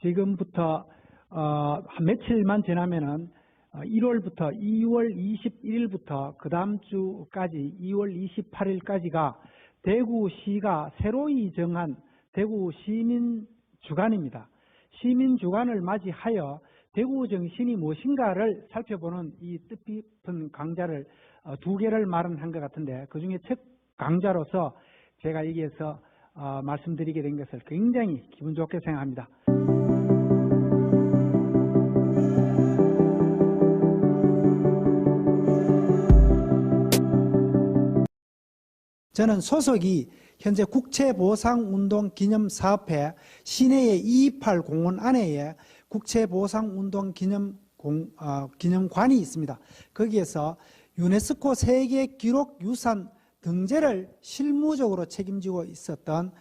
지금부터 한 며칠만 지나면은 1월부터 2월 21일부터 그 다음 주까지 2월 28일까지가 대구시가 새로이 정한 대구 시민주간입니다. 시민주간을 맞이하여 대구 정신이 무엇인가를 살펴보는 이 뜻깊은 강좌를 두 개를 마련한 것 같은데, 그 중에 첫 강좌로서 제가 여기에서 말씀드리게 된 것을 굉장히 기분 좋게 생각합니다. 저는 소속이 현재 국채보상운동기념사업회 시내의 228 공원 안에 국채보상운동 기념관이 있습니다. 거기에서 유네스코 세계기록유산 등재를 실무적으로 책임지고 있었던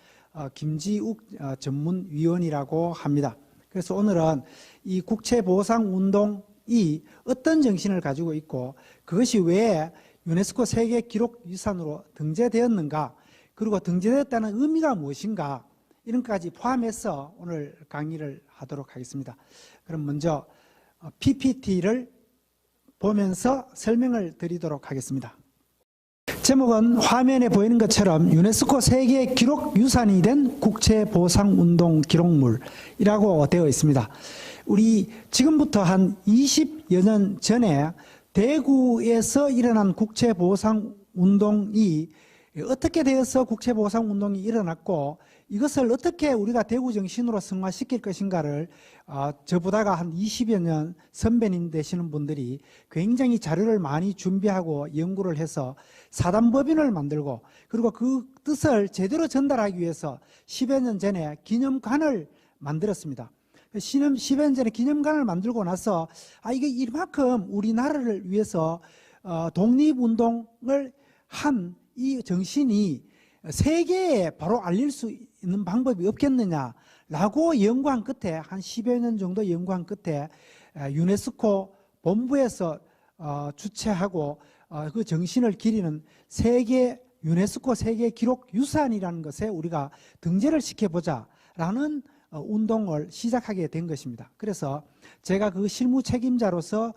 김지욱 전문위원이라고 합니다. 그래서 오늘은 이 국채보상운동이 어떤 정신을 가지고 있고 그것이 왜 유네스코 세계기록유산으로 등재되었는가, 그리고 등재되었다는 의미가 무엇인가, 이런 것까지 포함해서 오늘 강의를 하도록 하겠습니다. 그럼 먼저 PPT를 보면서 설명을 드리도록 하겠습니다. 제목은 화면에 보이는 것처럼 유네스코 세계기록유산이 된 국채보상운동 기록물이라고 되어 있습니다. 우리 지금부터 한 20여 년 전에 대구에서 일어난 국채보상운동이 어떻게 되어서 국채보상운동이 일어났고 이것을 어떻게 우리가 대구 정신으로 승화시킬 것인가를 저보다가 한 20여 년 선배님 되시는 분들이 굉장히 자료를 많이 준비하고 연구를 해서 사단법인을 만들고, 그리고 그 뜻을 제대로 전달하기 위해서 10여 년 전에 기념관을 만들었습니다. 10여 년 전에 기념관을 만들고 나서 이게 이만큼 우리나라를 위해서 독립운동을 한 이 정신이 세계에 바로 알릴 수 있는 방법이 없겠느냐라고 연구한 끝에, 한 10여 년 정도 연구한 끝에 유네스코 본부에서 주최하고 그 정신을 기리는 유네스코 세계기록유산이라는 것에 우리가 등재를 시켜보자라는 운동을 시작하게 된 것입니다. 그래서 제가 그 실무 책임자로서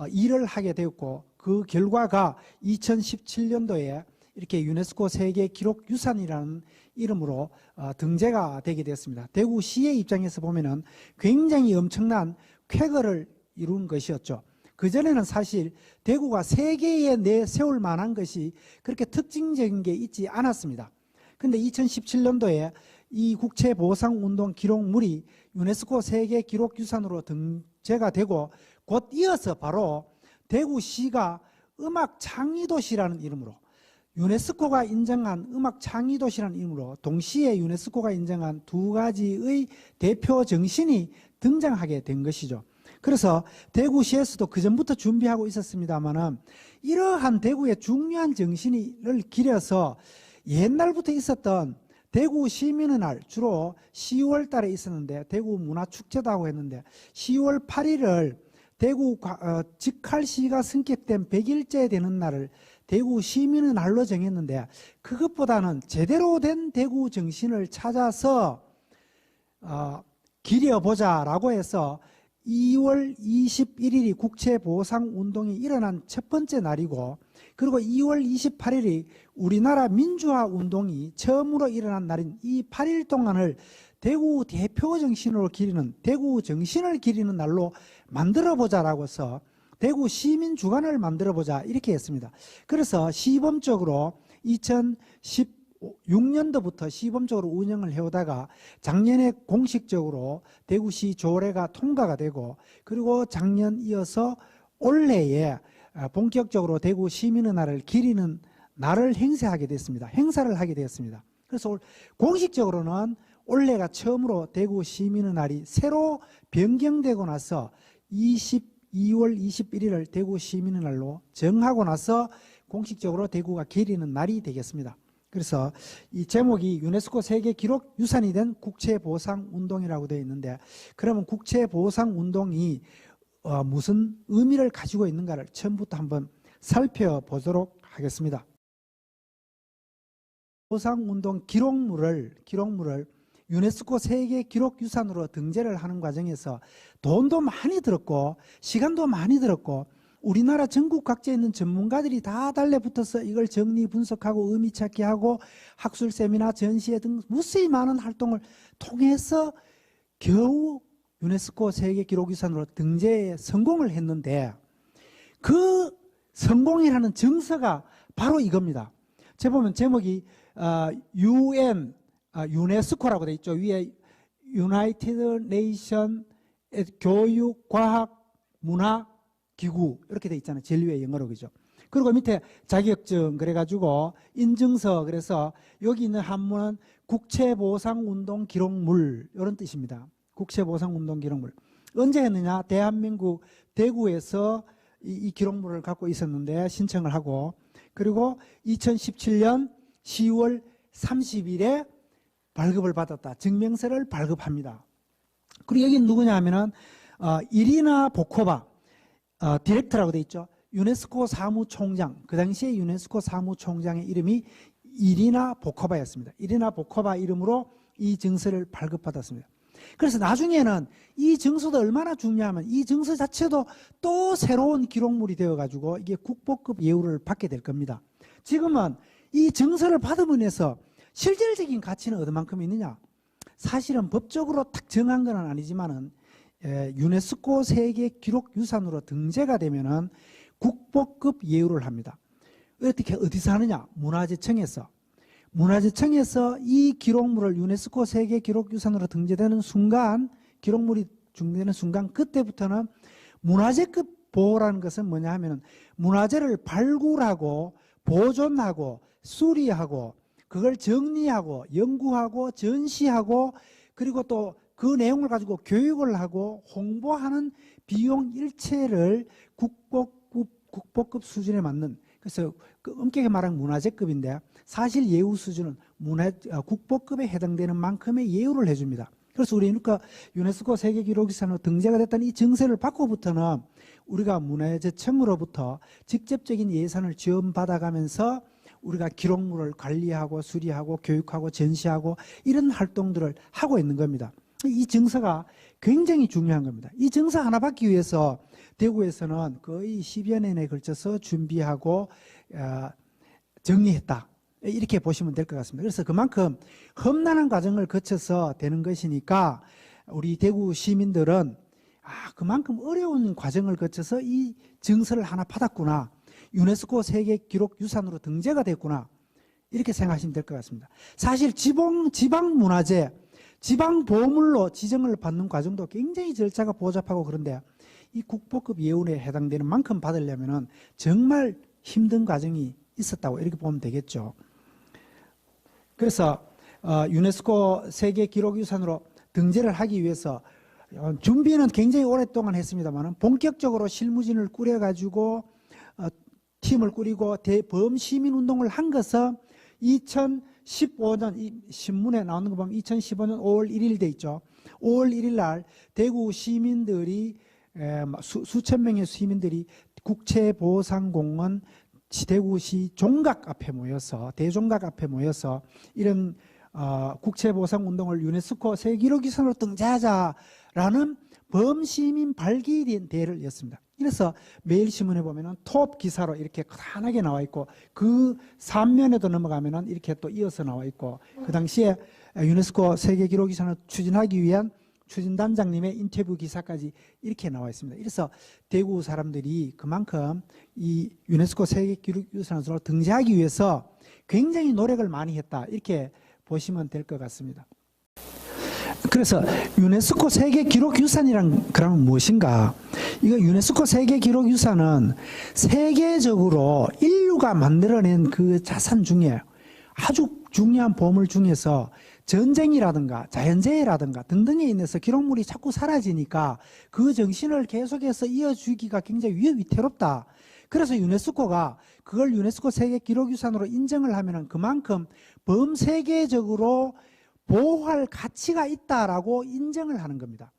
일을 하게 되었고, 그 결과가 2017년도에 이렇게 유네스코 세계기록유산이라는 이름으로 등재가 되게 되었습니다. 대구시의 입장에서 보면은 굉장히 엄청난 쾌거를 이룬 것이었죠. 그전에는 사실 대구가 세계에 내세울 만한 것이 그렇게 특징적인 게 있지 않았습니다. 그런데 2017년도에 이 국채보상운동 기록물이 유네스코 세계기록유산으로 등재가 되고, 곧 이어서 바로 대구시가 음악창의도시라는 이름으로, 유네스코가 인정한 음악창의도시라는 이름으로 동시에 유네스코가 인정한 두 가지의 대표 정신이 등장하게 된 것이죠. 그래서 대구시에서도 그전부터 준비하고 있었습니다만은 이러한 대구의 중요한 정신을 기려서 옛날부터 있었던 대구 시민의 날, 주로 10월 달에 있었는데 대구 문화축제도 하고 했는데 10월 8일을 대구 직할시가 승격된 100일째 되는 날을 대구 시민의 날로 정했는데, 그것보다는 제대로 된 대구 정신을 찾아서 기려보자라고 해서 2월 21일이 국채보상운동이 일어난 첫 번째 날이고, 그리고 2월 28일이 우리나라 민주화운동이 처음으로 일어난 날인 이 8일 동안을 대구 대표 정신으로 기리는, 대구 정신을 기리는 날로 만들어보자라고 해서 대구 시민주간을 만들어보자 이렇게 했습니다. 그래서 시범적으로 2016년도부터 시범적으로 운영을 해오다가 작년에 공식적으로 대구시 조례가 통과가 되고, 그리고 작년 이어서 올해에 본격적으로 대구 시민의 날을 기리는 날을 행사를 하게 되었습니다. 그래서 공식적으로는 올해가 처음으로 대구 시민의 날이 새로 변경되고 나서 2월 21일을 대구 시민의 날로 정하고 나서 공식적으로 대구가 기리는 날이 되겠습니다. 그래서 이 제목이 유네스코 세계기록유산이 된 국채보상운동이라고 되어 있는데, 그러면 국채보상운동이 무슨 의미를 가지고 있는가를 처음부터 한번 살펴보도록 하겠습니다. 보상운동 기록물을 유네스코 세계 기록 유산으로 등재를 하는 과정에서 돈도 많이 들었고 시간도 많이 들었고 우리나라 전국 각지에 있는 전문가들이 다 달래붙어서 이걸 정리 분석하고 의미 찾기 하고 학술 세미나 전시회 등 무수히 많은 활동을 통해서 겨우 유네스코 세계 기록 유산으로 등재에 성공을 했는데 그 성공이라는 정서가 바로 이겁니다. 제가 보면 제목이 UN 유네스코라고 돼 있죠. 위에 유나이티드 네이션 교육, 과학, 문화 기구 이렇게 돼 있잖아요. 제일 위에 영어로 그죠. 그리고 밑에 자격증 그래가지고 인증서 그래서 여기 있는 한문은 국채보상운동 기록물 이런 뜻입니다. 국채보상운동 기록물. 언제 했느냐? 대한민국 대구에서 이 기록물을 갖고 있었는데 신청을 하고 그리고 2017년 10월 30일에 발급을 받았다. 증명서를 발급합니다. 그리고 여기 누구냐 하면은 이리나 보코바 디렉터라고 돼 있죠. 유네스코 사무총장, 그 당시에 유네스코 사무총장의 이름이 이리나 보코바였습니다. 이리나 보코바 이름으로 이 증서를 발급받았습니다. 그래서 나중에는 이 증서도 얼마나 중요하면 이 증서 자체도 또 새로운 기록물이 되어가지고 이게 국보급 예우를 받게 될 겁니다. 지금은 이 증서를 받음으로써 실질적인 가치는 어디만큼 있느냐? 사실은 법적으로 딱 정한 건 아니지만은 유네스코 세계 기록 유산으로 등재가 되면은 국보급 예우를 합니다. 어떻게 어디서 하느냐? 문화재청에서 이 기록물을 유네스코 세계 기록 유산으로 등재되는 순간 기록물이 등재되는 순간 그때부터는 문화재급 보호라는 것은 뭐냐 하면은 문화재를 발굴하고 보존하고 수리하고 그걸 정리하고 연구하고 전시하고 그리고 또 그 내용을 가지고 교육을 하고 홍보하는 비용 일체를 국보급 수준에 맞는 그래서 그 엄격히 말하면 문화재급인데 사실 예우 수준은 국보급에 해당되는 만큼의 예우를 해줍니다. 그래서 우리 유네스코 세계기록유산으로 등재가 됐다는 이 증서를 받고부터는 우리가 문화재청으로부터 직접적인 예산을 지원받아가면서 우리가 기록물을 관리하고 수리하고 교육하고 전시하고 이런 활동들을 하고 있는 겁니다. 이 증서가 굉장히 중요한 겁니다. 이 증서 하나 받기 위해서 대구에서는 거의 10여 년에 걸쳐서 준비하고 정리했다. 이렇게 보시면 될 것 같습니다. 그래서 그만큼 험난한 과정을 거쳐서 되는 것이니까 우리 대구 시민들은 그만큼 어려운 과정을 거쳐서 이 증서를 하나 받았구나. 유네스코 세계기록유산으로 등재가 됐구나. 이렇게 생각하시면 될 것 같습니다. 사실 지방문화재, 지방보물로 지정을 받는 과정도 굉장히 절차가 복잡하고 그런데 이 국보급 예우에 해당되는 만큼 받으려면 정말 힘든 과정이 있었다고 이렇게 보면 되겠죠. 그래서 유네스코 세계기록유산으로 등재를 하기 위해서 준비는 굉장히 오랫동안 했습니다만 본격적으로 실무진을 꾸려가지고 팀을 꾸리고 대범시민운동을 한 것은 2015년 이 신문에 나오는 거 보면 2015년 5월 1일 돼 있죠. 5월 1일 날 대구 시민들이 수천 명의 시민들이 국채보상공원 대구시 종각 앞에 모여서 대종각 앞에 모여서 이런 국채보상운동을 유네스코 세계기록유산으로 등재하자라는 범시민 발기대회를 였습니다. 그래서 매일신문에 보면은 톱 기사로 이렇게 크게 나와 있고 그 3면에도 넘어가면은 이렇게 또 이어서 나와 있고 그 당시에 유네스코 세계기록유산을 추진하기 위한 추진단장님의 인터뷰 기사까지 이렇게 나와 있습니다. 그래서 대구 사람들이 그만큼 이 유네스코 세계기록유산으로 등재하기 위해서 굉장히 노력을 많이 했다. 이렇게 보시면 될 것 같습니다. 그래서 유네스코 세계기록유산이란 그러면 무엇인가? 이거 유네스코 세계기록유산은 세계적으로 인류가 만들어낸 그 자산 중에 아주 중요한 보물 중에서 전쟁이라든가 자연재해라든가 등등에 인해서 기록물이 자꾸 사라지니까 그 정신을 계속해서 이어주기가 굉장히 위태롭다. 그래서 유네스코가 그걸 유네스코 세계기록유산으로 인정을 하면 그만큼 범세계적으로 보호할 가치가 있다라고 인정을 하는 겁니다.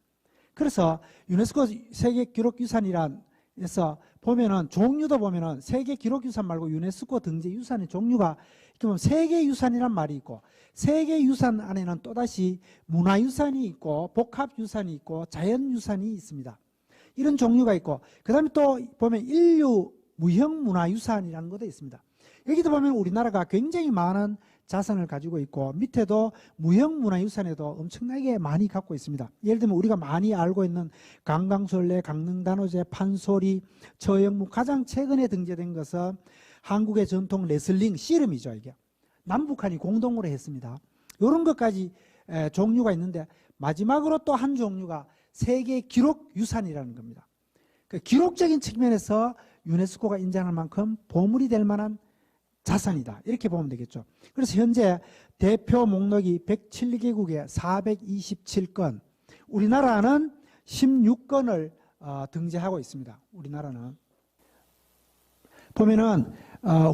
그래서 유네스코 세계기록유산이란에서 보면은 종류도 보면은 세계기록유산 말고 유네스코 등재 유산의 종류가 이렇게 보면 세계유산이란 말이 있고 세계유산 안에는 또다시 문화유산이 있고 복합유산이 있고 자연유산이 있습니다. 이런 종류가 있고 그 다음에 또 보면 인류 무형문화유산이라는 것도 있습니다. 여기도 보면 우리나라가 굉장히 많은 자산을 가지고 있고 밑에도 무형문화유산에도 엄청나게 많이 갖고 있습니다. 예를 들면 우리가 많이 알고 있는 강강술래, 강릉단오제, 판소리, 처형무, 가장 최근에 등재된 것은 한국의 전통 레슬링 씨름이죠. 이게 남북한이 공동으로 했습니다. 이런 것까지 종류가 있는데 마지막으로 또 한 종류가 세계 기록 유산이라는 겁니다. 그 기록적인 측면에서 유네스코가 인정할 만큼 보물이 될 만한 자산이다. 이렇게 보면 되겠죠. 그래서 현재 대표 목록이 107개국에 427건, 우리나라는 16건을 등재하고 있습니다. 우리나라는. 보면은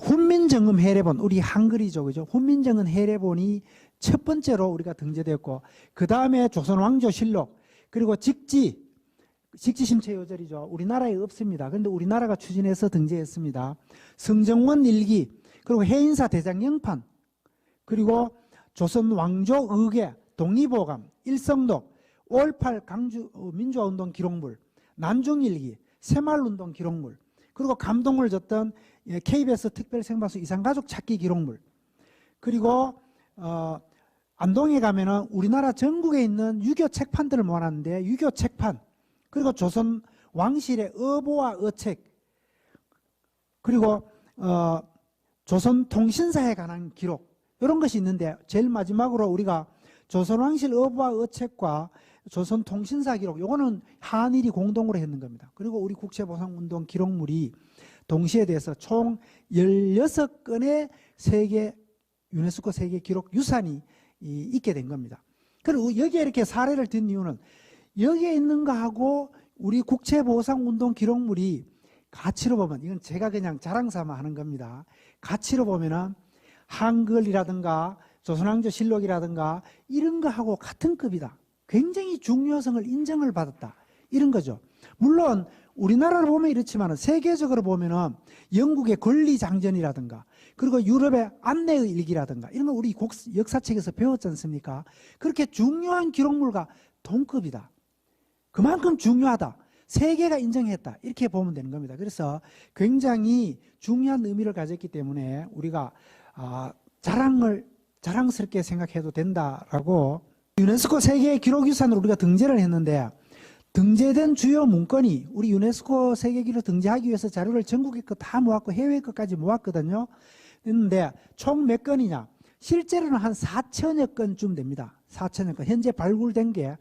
훈민정음 해례본, 우리 한글이죠. 그죠? 훈민정음 해례본이 첫 번째로 우리가 등재되었고, 그 다음에 조선왕조실록, 그리고 직지심체요절이죠. 우리나라에 없습니다. 그런데 우리나라가 추진해서 등재했습니다. 성정원 일기, 그리고 해인사 대장영판, 그리고 조선왕조 의궤, 독립호감, 일성록, 5.18 강주 민주화운동 기록물, 난중일기, 새마을운동 기록물, 그리고 감동을 줬던 KBS 특별생방송 이산가족 찾기 기록물, 그리고 안동에 가면은 우리나라 전국에 있는 유교 책판들을 모아놨는데 유교 책판, 그리고 조선 왕실의 어보와 어책, 그리고 조선 통신사에 관한 기록, 이런 것이 있는데 제일 마지막으로 우리가 조선 왕실 어보와 어책과 조선 통신사 기록, 요거는 한일이 공동으로 했는 겁니다. 그리고 우리 국채보상운동 기록물이 동시에 대해서 총 16건의 유네스코 세계 기록 유산이 있게 된 겁니다. 그리고 여기에 이렇게 사례를 든 이유는 여기에 있는 거하고 우리 국채보상운동 기록물이 가치로 보면, 이건 제가 그냥 자랑삼아 하는 겁니다. 가치로 보면은 한글이라든가 조선왕조실록이라든가 이런 거하고 같은 급이다. 굉장히 중요성을 인정을 받았다. 이런 거죠. 물론 우리나라를 보면 이렇지만 세계적으로 보면은 영국의 권리장전이라든가 그리고 유럽의 안내의 일기라든가 이런 거 우리 역사책에서 배웠지 않습니까? 그렇게 중요한 기록물과 동급이다. 그만큼 중요하다. 세계가 인정했다. 이렇게 보면 되는 겁니다. 그래서 굉장히 중요한 의미를 가졌기 때문에 우리가 자랑스럽게 생각해도 된다라고, 유네스코 세계 기록유산으로 우리가 등재를 했는데 등재된 주요 문건이, 우리 유네스코 세계기록 등재하기 위해서 자료를 전국의 것 다 모았고 해외 것까지 모았거든요. 했는데 총 몇 건이냐? 실제로는 한 4천여 건쯤 됩니다. 4천여 건. 현재 발굴된 게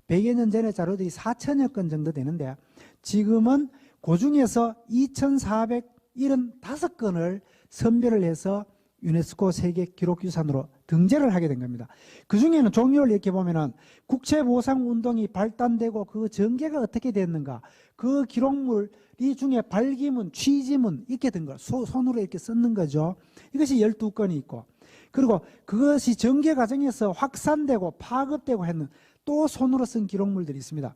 100여 년 전의 자료들이 4천여 건 정도 되는데 지금은 그 중에서 2,475건을 선별을 해서 유네스코 세계 기록유산으로 등재를 하게 된 겁니다. 그 중에는 종류를 이렇게 보면은 국채보상운동이 발단되고 그 전개가 어떻게 됐는가, 그 기록물이 중에 발기문, 취지문 이렇게 된 거, 손으로 이렇게 썼는 거죠. 이것이 12건이 있고, 그리고 그것이 전개 과정에서 확산되고 파급되고 했는 또 손으로 쓴 기록물들이 있습니다.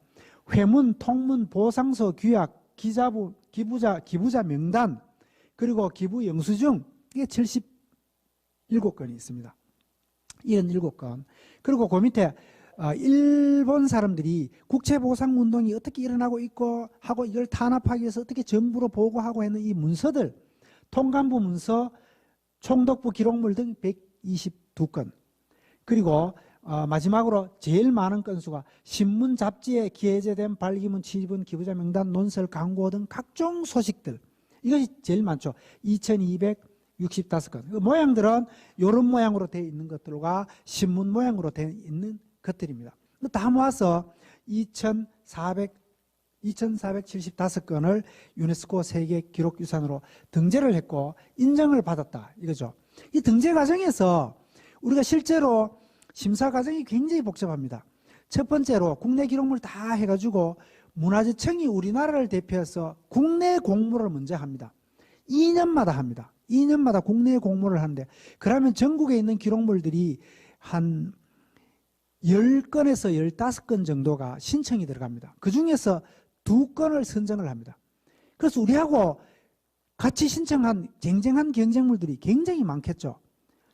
회문, 통문, 보상서, 규약, 기부자 명단, 그리고 기부 영수증, 이게 77건이 있습니다. 77건. 그리고 그 밑에 일본 사람들이 국채보상운동이 어떻게 일어나고 있고 하고 이걸 탄압하기 위해서 어떻게 정부로 보고하고 했는 이 문서들, 통감부 문서, 총독부 기록물 등 122건. 그리고 마지막으로 제일 많은 건수가 신문, 잡지에 기재된 발기문, 취지문, 기부자 명단, 논설, 광고 등 각종 소식들. 이것이 제일 많죠. 2,265건. 그 모양들은 이런 모양으로 되어 있는 것들과 신문 모양으로 되어 있는 것들입니다. 다 모아서 2,475건을 유네스코 세계 기록유산으로 등재를 했고 인정을 받았다. 이거죠. 이 등재 과정에서 우리가 실제로 심사 과정이 굉장히 복잡합니다. 첫 번째로 국내 기록물 다 해가지고 문화재청이 우리나라를 대표해서 국내 공모를 먼저 합니다. 2년마다 합니다. 2년마다 국내 공모를 하는데, 그러면 전국에 있는 기록물들이 한 10건에서 15건 정도가 신청이 들어갑니다. 그 중에서 2건을 선정을 합니다. 그래서 우리하고 같이 신청한 쟁쟁한 경쟁물들이 굉장히 많겠죠.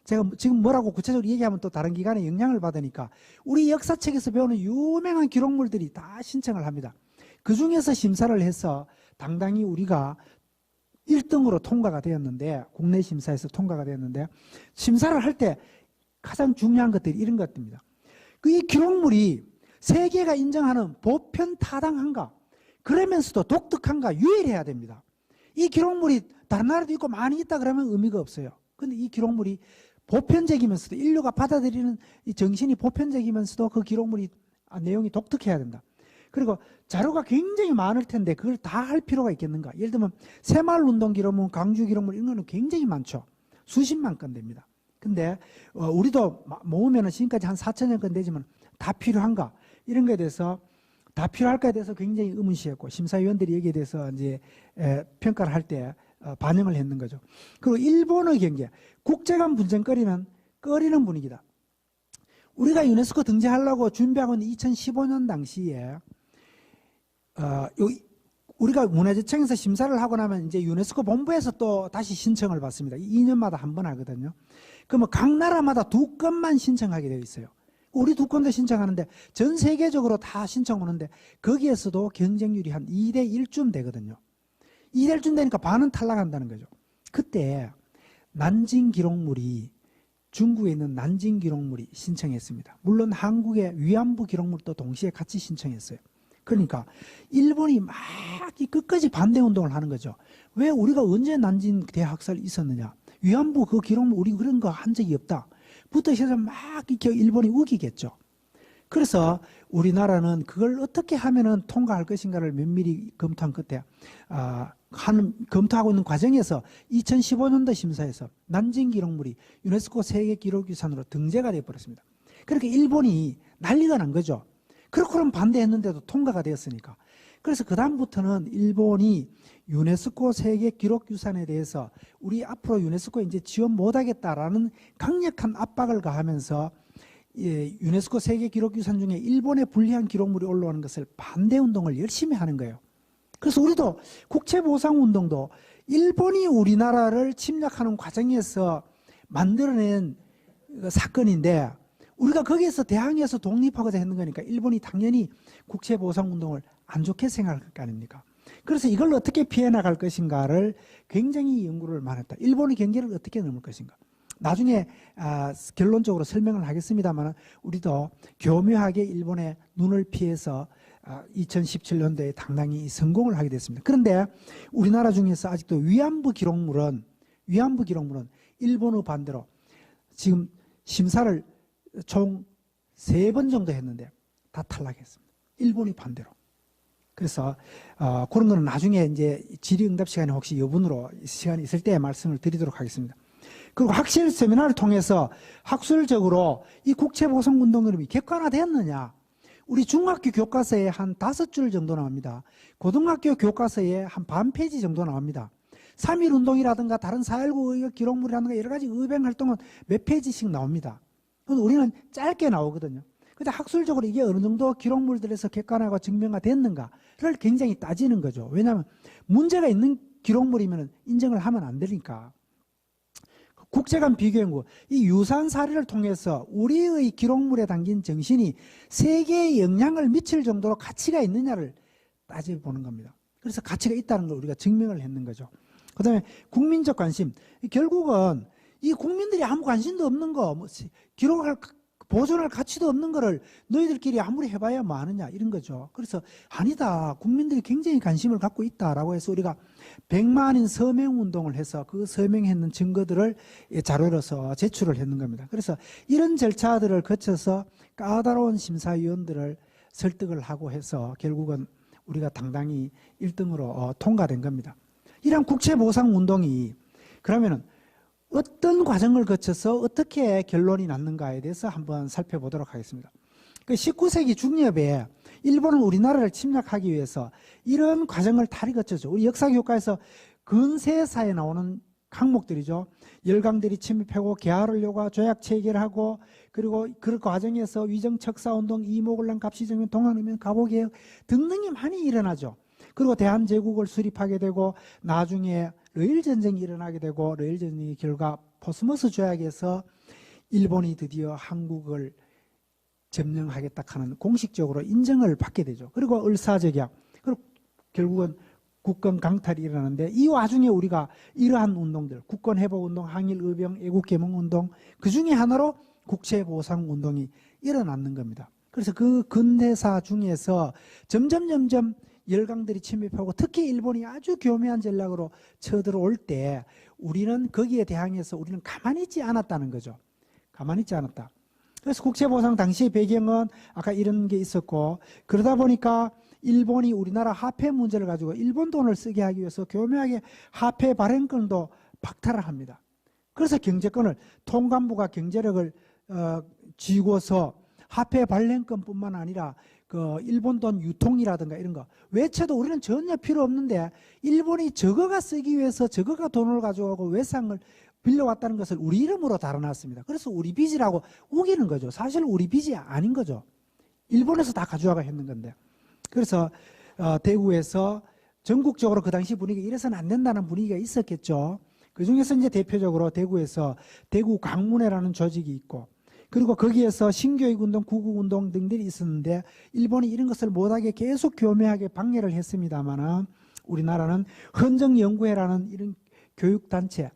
제가 지금 뭐라고 구체적으로 얘기하면 또 다른 기관에 영향을 받으니까 우리 역사책에서 배우는 유명한 기록물들이 다 신청을 합니다. 그 중에서 심사를 해서 당당히 우리가 1등으로 통과가 되었는데, 국내 심사에서 통과가 되었는데, 심사를 할 때 가장 중요한 것들이 이런 것들입니다. 이 기록물이 세계가 인정하는 보편 타당한가, 그러면서도 독특한가, 유일해야 됩니다. 이 기록물이 다른 나라도 있고 많이 있다 그러면 의미가 없어요. 근데 이 기록물이 보편적이면서도 인류가 받아들이는 이 정신이 보편적이면서도 그 기록물이 내용이 독특해야 된다. 그리고 자료가 굉장히 많을 텐데 그걸 다 할 필요가 있겠는가? 예를 들면 새마을운동 기록물, 강주 기록물 이런 거는 굉장히 많죠. 수십만 건 됩니다. 근데 우리도 모으면 지금까지 한 4천여 건 되지만 다 필요한가? 이런 거에 대해서 다 필요할까에 대해서 굉장히 의문시했고, 심사위원들이 여기에 대해서 이제 평가를 할 때 반영을 했는 거죠. 그리고 일본의 경제, 국제 간 분쟁거리는 꺼리는 분위기다. 우리가 유네스코 등재하려고 준비하고 있는 2015년 당시에 우리가 문화재청에서 심사를 하고 나면 이제 유네스코 본부에서 또 다시 신청을 받습니다. 2년마다 한 번 하거든요. 그러면 각 나라마다 2건만 신청하게 되어 있어요. 우리 2건도 신청하는데 전 세계적으로 다 신청 오는데 거기에서도 경쟁률이 한 2대 1쯤 되거든요. 2대 1쯤 되니까 반은 탈락한다는 거죠. 그때 난징 기록물이, 중국에 있는 난징 기록물이 신청했습니다. 물론 한국의 위안부 기록물도 동시에 같이 신청했어요. 그러니까 일본이 막 끝까지 반대 운동을 하는 거죠. 왜 우리가 언제 난징 대학살이 있었느냐? 위안부 그 기록물 우리 그런 거 한 적이 없다. 부터 시작해서 막 이렇게 일본이 우기겠죠. 그래서 우리나라는 그걸 어떻게 하면은 통과할 것인가를 면밀히 검토한 끝에 검토하고 있는 과정에서 2015년도 심사에서 난징 기록물이 유네스코 세계 기록유산으로 등재가 되어버렸습니다. 그렇게 일본이 난리가 난 거죠. 그렇게는 반대했는데도 통과가 되었으니까. 그래서 그 다음부터는 일본이 유네스코 세계 기록유산에 대해서 우리 앞으로 유네스코에 이제 지원 못하겠다라는 강력한 압박을 가하면서 유네스코 세계 기록유산 중에 일본의 불리한 기록물이 올라오는 것을 반대 운동을 열심히 하는 거예요. 그래서 우리도 국채보상운동도 일본이 우리나라를 침략하는 과정에서 만들어낸 사건인데 우리가 거기에서 대항해서 독립하고자 했는 거니까 일본이 당연히 국채보상운동을 안 좋게 생각할 거 아닙니까? 그래서 이걸 어떻게 피해 나갈 것인가를 굉장히 연구를 많이 했다. 일본의 경계를 어떻게 넘을 것인가. 나중에 결론적으로 설명을 하겠습니다만 우리도 교묘하게 일본의 눈을 피해서 2017년도에 당당히 성공을 하게 됐습니다. 그런데 우리나라 중에서 아직도 위안부 기록물은 일본의 반대로 지금 심사를 총 3번 정도 했는데 다 탈락했습니다. 일본이 반대로. 그래서 그런 거는 나중에 이제 질의응답 시간에 혹시 여분으로 시간이 있을 때 말씀을 드리도록 하겠습니다. 그리고 학술 세미나를 통해서 학술적으로 이 국채보상운동 흐름이 객관화되었느냐. 우리 중학교 교과서에 한 5줄 정도 나옵니다. 고등학교 교과서에 한 반 페이지 정도 나옵니다. 3.1운동이라든가 다른 4.19 기록물이라든가 여러 가지 의병활동은 몇 페이지씩 나옵니다. 우리는 짧게 나오거든요. 근데 학술적으로 이게 어느 정도 기록물들에서 객관화가 증명가 됐는가를 굉장히 따지는 거죠. 왜냐하면 문제가 있는 기록물이면 인정을 하면 안 되니까. 국제간 비교연구, 이 유산 사례를 통해서 우리의 기록물에 담긴 정신이 세계에 영향을 미칠 정도로 가치가 있느냐를 따져보는 겁니다. 그래서 가치가 있다는 걸 우리가 증명을 했는 거죠. 그 다음에 국민적 관심, 결국은 이 국민들이 아무 관심도 없는 거, 기록할 보존할 가치도 없는 거를 너희들끼리 아무리 해봐야 뭐 아느냐 이런 거죠. 그래서 아니다, 국민들이 굉장히 관심을 갖고 있다라고 해서 우리가 100만인 서명운동을 해서 그 서명했는 증거들을 자료로서 제출을 했는 겁니다. 그래서 이런 절차들을 거쳐서 까다로운 심사위원들을 설득을 하고 해서 결국은 우리가 당당히 1등으로 통과된 겁니다. 이런 국채보상운동이 그러면은 어떤 과정을 거쳐서 어떻게 결론이 났는가에 대해서 한번 살펴보도록 하겠습니다. 19세기 중엽에 일본은 우리나라를 침략하기 위해서 이런 과정을 다리 거쳤죠. 우리 역사교과에서 근세사에 나오는 항목들이죠. 열강들이 침입하고 개화를 요구하고 조약 체결하고 그리고 그 과정에서 위정척사운동, 이모군란, 갑시정변, 동학革명, 갑오개혁 등등이 많이 일어나죠. 그리고 대한제국을 수립하게 되고 나중에 러일전쟁이 일어나게 되고 러일전쟁의 결과 포스머스 조약에서 일본이 드디어 한국을 점령하겠다 하는 공식적으로 인정을 받게 되죠. 그리고 을사적약, 그리고 결국은 국권 강탈이 일어나는데 이 와중에 우리가 이러한 운동들, 국권회복운동, 항일의병, 애국개몽운동 그 중에 하나로 국채보상운동이 일어났는 겁니다. 그래서 그 근대사 중에서 점점 열강들이 침입하고 특히 일본이 아주 교묘한 전략으로 쳐들어올 때 우리는 거기에 대항해서 우리는 가만히 있지 않았다는 거죠. 가만히 있지 않았다. 그래서 국채보상 당시의 배경은 아까 이런 게 있었고, 그러다 보니까 일본이 우리나라 화폐 문제를 가지고 일본 돈을 쓰게 하기 위해서 교묘하게 화폐 발행권도 박탈을 합니다. 그래서 경제권을 통감부가 경제력을 쥐고서 화폐 발행권뿐만 아니라 그 일본 돈 유통이라든가 이런 거 외채도 우리는 전혀 필요 없는데 일본이 저거가 쓰기 위해서 저거가 돈을 가져가고 외상을 빌려왔다는 것을 우리 이름으로 달아놨습니다. 그래서 우리 빚이라고 우기는 거죠. 사실 우리 빚이 아닌 거죠. 일본에서 다 가져와가 했는 건데. 그래서 대구에서 전국적으로 그 당시 분위기 이래서는 안 된다는 분위기가 있었겠죠. 그 중에서 이제 대표적으로 대구에서 대구 강문회라는 조직이 있고, 그리고 거기에서 신교육운동, 구국운동 등들이 있었는데 일본이 이런 것을 못하게 계속 교묘하게 방해를 했습니다만 우리나라는 헌정연구회라는 이런 교육단체,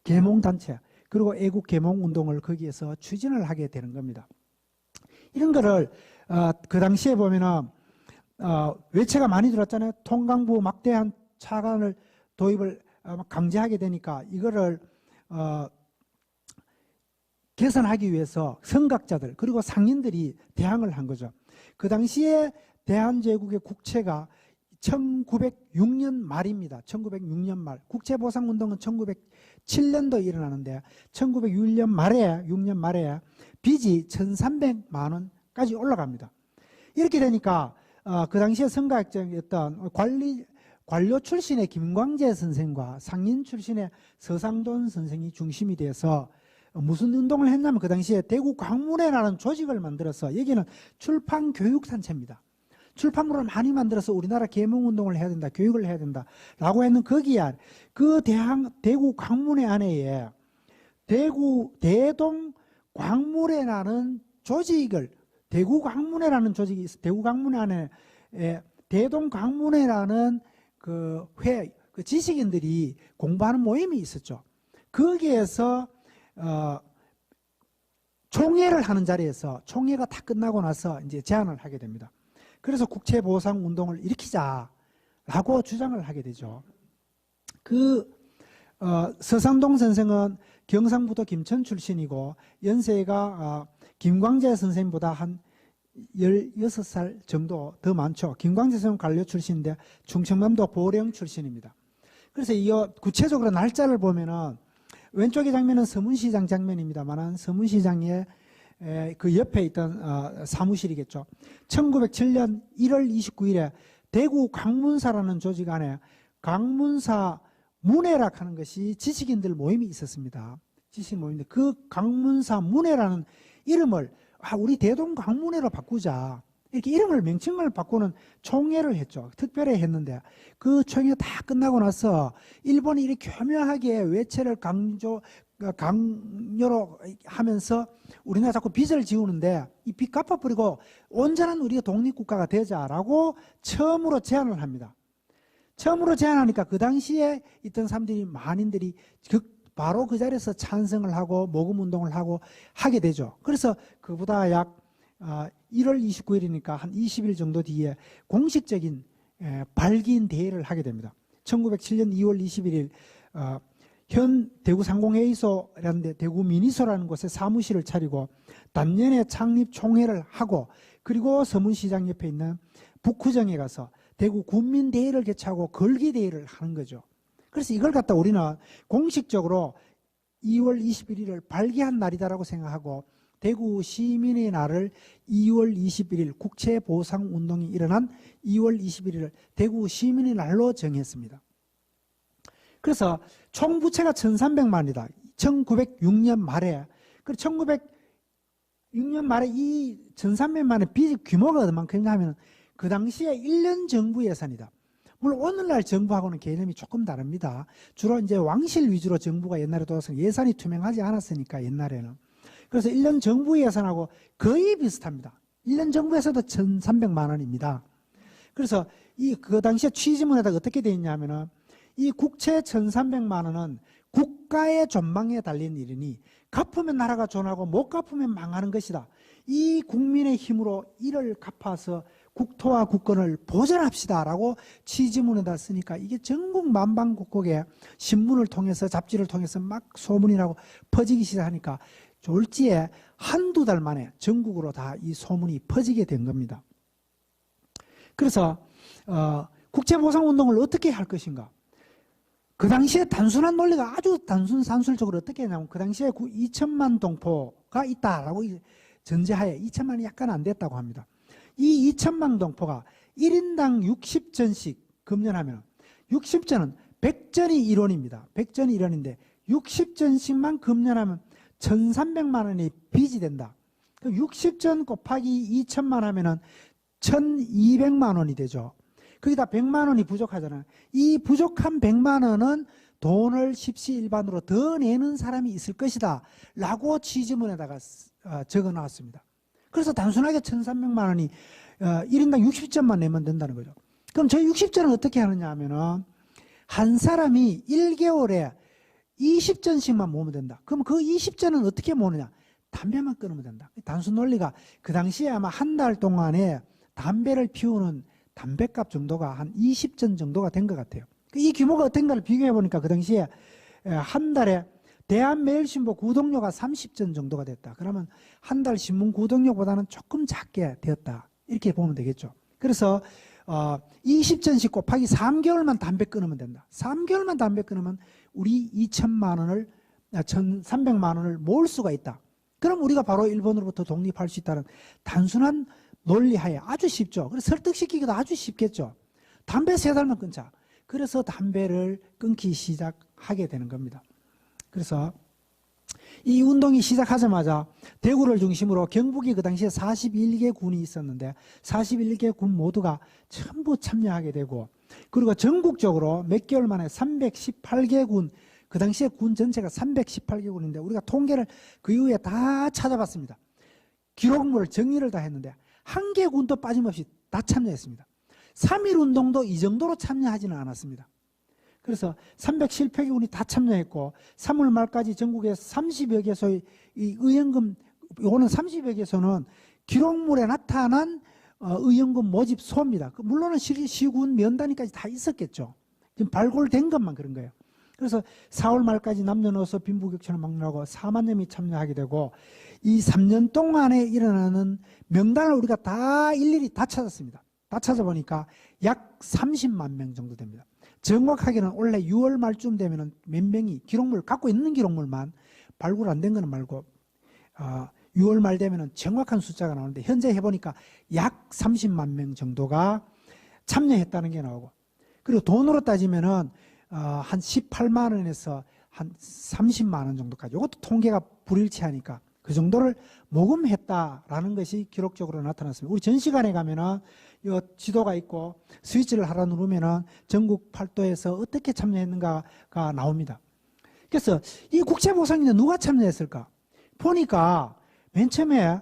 계몽단체, 그리고 애국계몽운동을 거기에서 추진을 하게 되는 겁니다. 이런 거를 그 당시에 보면은 외채가 많이 들었잖아요. 통강부 막대한 차관을 도입을 강제하게 되니까 이거를 개선하기 위해서 선각자들 그리고 상인들이 대항을 한 거죠. 그 당시에 대한제국의 국채가 1906년 말입니다. 1906년 말. 국채보상운동은 1907년도 일어나는데 1906년 말에 6년 말에 빚이 1,300만 원까지 올라갑니다. 이렇게 되니까 그 당시에 선각장이었던 관료 출신의 김광재 선생과 상인 출신의 서상돈 선생이 중심이 돼서 무슨 운동을 했냐면 그 당시에 대구 광문회라는 조직을 만들어서 여기는 출판 교육단체입니다. 출판물을 많이 만들어서 우리나라 계몽운동을 해야 된다, 교육을 해야 된다 라고 했는 거기에 그 대구 광문회 안에 대동 광문회라는 조직을 대구 광문회라는 조직이 있어. 대구 광문회 안에 대동 광문회라는 그 지식인들이 공부하는 모임이 있었죠. 거기에서 총회를 하는 자리에서 총회가 다 끝나고 나서 이제 제안을 하게 됩니다. 그래서 국채보상 운동을 일으키자라고 주장을 하게 되죠. 서상동 선생은 경상북도 김천 출신이고 연세가 김광재 선생보다 한 16살 정도 더 많죠. 김광재 선생은 관료 출신인데 충청남도 보령 출신입니다. 그래서 이 구체적으로 날짜를 보면은 왼쪽의 장면은 서문시장 장면입니다만 서문시장의 그 옆에 있던 사무실이겠죠. 1907년 1월 29일에 대구 강문사라는 조직 안에 강문사 문회락 하는 것이 지식인들 모임이 있었습니다. 지식 모임인데 그 강문사 문회라는 이름을 우리 대동 강문회로 바꾸자. 이렇게 이름을 명칭을 바꾸는 총회를 했죠. 특별히 했는데 그 총회 다 끝나고 나서 일본이 이렇게 교묘하게 외채를 강요로 하면서 우리나라 자꾸 빚을 지우는데 이 빚 갚아버리고 온전한 우리가 독립국가가 되자라고 처음으로 제안을 합니다. 처음으로 제안하니까 그 당시에 있던 사람들이 만인들이 바로 그 자리에서 찬성을 하고 모금운동을 하고 하게 되죠. 그래서 그보다 약 1월 29일이니까 한 20일 정도 뒤에 공식적인 발기인 대회를 하게 됩니다. 1907년 2월 21일 현 대구 상공회의소라는 데 대구 미니소라는 곳에 사무실을 차리고 단년에 창립 총회를 하고 그리고 서문시장 옆에 있는 북구정에 가서 대구 군민대회를 개최하고 걸기대회를 하는 거죠. 그래서 이걸 갖다 우리는 공식적으로 2월 21일을 발기한 날이다라고 생각하고 대구 시민의 날을 2월 21일 국채보상운동이 일어난 2월 21일을 대구 시민의 날로 정했습니다. 그래서 총 부채가 1,300만이다. 1906년 말에. 그래서 1906년 말에 이 1,300만의 빚 규모가 얼마큼이냐 하면 그 당시에 1년 정부 예산이다. 물론 오늘날 정부하고는 개념이 조금 다릅니다. 주로 이제 왕실 위주로 정부가 옛날에 돌아서 예산이 투명하지 않았으니까 옛날에는. 그래서 1년 정부 예산하고 거의 비슷합니다. 1년 정부 예산도 1,300만 원입니다. 그래서 그 당시에 취지문에다가 어떻게 되어 있냐면은 이 국채 1,300만 원은 국가의 존망에 달린 일이니 갚으면 나라가 존하고 못 갚으면 망하는 것이다. 이 국민의 힘으로 이를 갚아서 국토와 국권을 보전합시다라고 취지문에다 쓰니까 이게 전국 만방국국에 신문을 통해서 잡지를 통해서 막 소문이 나고 퍼지기 시작하니까 졸지에 한두 달 만에 전국으로 다 이 소문이 퍼지게 된 겁니다. 그래서 국채보상운동을 어떻게 할 것인가? 그 당시에 단순한 논리가 아주 산술적으로 어떻게 했냐면 그 당시에 2천만 동포가 있다라고 전제하에 2천만이 약간 안 됐다고 합니다. 이 2천만 동포가 1인당 60전씩 금년하면 60전은 100전이 1원입니다. 100전이 1원인데 60전씩만 금년하면 1,300만 원이 빚이 된다. 60전 곱하기 2천만 하면은 1,200만 원이 되죠. 거기다 100만 원이 부족하잖아요. 이 부족한 100만 원은 돈을 십시일반으로 더 내는 사람이 있을 것이다 라고 취지문에다가 적어 놨습니다. 그래서 단순하게 1,300만 원이 1인당 60전만 내면 된다는 거죠. 그럼 저 60전은 어떻게 하느냐 하면은 한 사람이 1개월에 20전씩만 모으면 된다. 그럼 그 20전은 어떻게 모으느냐? 담배만 끊으면 된다. 단순 논리가 그 당시에 아마 한 달 동안에 담배를 피우는 담배값 정도가 한 20전 정도가 된 것 같아요. 이 규모가 어떤가를 비교해 보니까 그 당시에 한 달에 대한매일신보 구독료가 30전 정도가 됐다. 그러면 한 달 신문 구독료보다는 조금 작게 되었다. 이렇게 보면 되겠죠. 그래서 20전씩 곱하기 3개월만 담배 끊으면 된다. 3개월만 담배 끊으면 우리 2천만 원을 1,300만 원을 모을 수가 있다. 그럼 우리가 바로 일본으로부터 독립할 수 있다는 단순한 논리하에 아주 쉽죠. 그래서 설득시키기도 아주 쉽겠죠. 담배 3달만 끊자. 그래서 담배를 끊기 시작하게 되는 겁니다. 그래서 이 운동이 시작하자마자 대구를 중심으로 경북이 그 당시에 41개 군이 있었는데 41개 군 모두가 전부 참여하게 되고 그리고 전국적으로 몇 개월 만에 318개 군, 그 당시에 군 전체가 318개 군인데 우리가 통계를 그 이후에 다 찾아봤습니다. 기록물 정리를 다 했는데 한 개 군도 빠짐없이 다 참여했습니다. 3.1운동도 이 정도로 참여하지는 않았습니다. 그래서 318개 군이 다 참여했고 3월 말까지 전국에 30여 개소의 이 의원금, 이거는 30여 개소는 기록물에 나타난 의원금 모집소입니다. 물론은 시군 면단위까지 다 있었겠죠. 지금 발굴된 것만 그런 거예요. 그래서 4월 말까지 남녀노소 빈부격차를 막론하고 4만 명이 참여하게 되고 이 3년 동안에 일어나는 명단을 우리가 다 일일이 다 찾았습니다. 다 찾아보니까 약 30만 명 정도 됩니다. 정확하게는 원래 6월 말쯤 되면 몇 명이 기록물 갖고 있는 기록물만 발굴 안 된 거는 말고 6월 말 되면 정확한 숫자가 나오는데 현재 해보니까 약 30만 명 정도가 참여했다는 게 나오고 그리고 돈으로 따지면은 한 18만 원에서 한 30만 원 정도까지 이것도 통계가 불일치하니까 그 정도를 모금했다라는 것이 기록적으로 나타났습니다. 우리 전시관에 가면은 이 지도가 있고 스위치를 하나 누르면은 전국 팔도에서 어떻게 참여했는가가 나옵니다. 그래서 이 국채보상인데 누가 참여했을까? 보니까 맨 처음에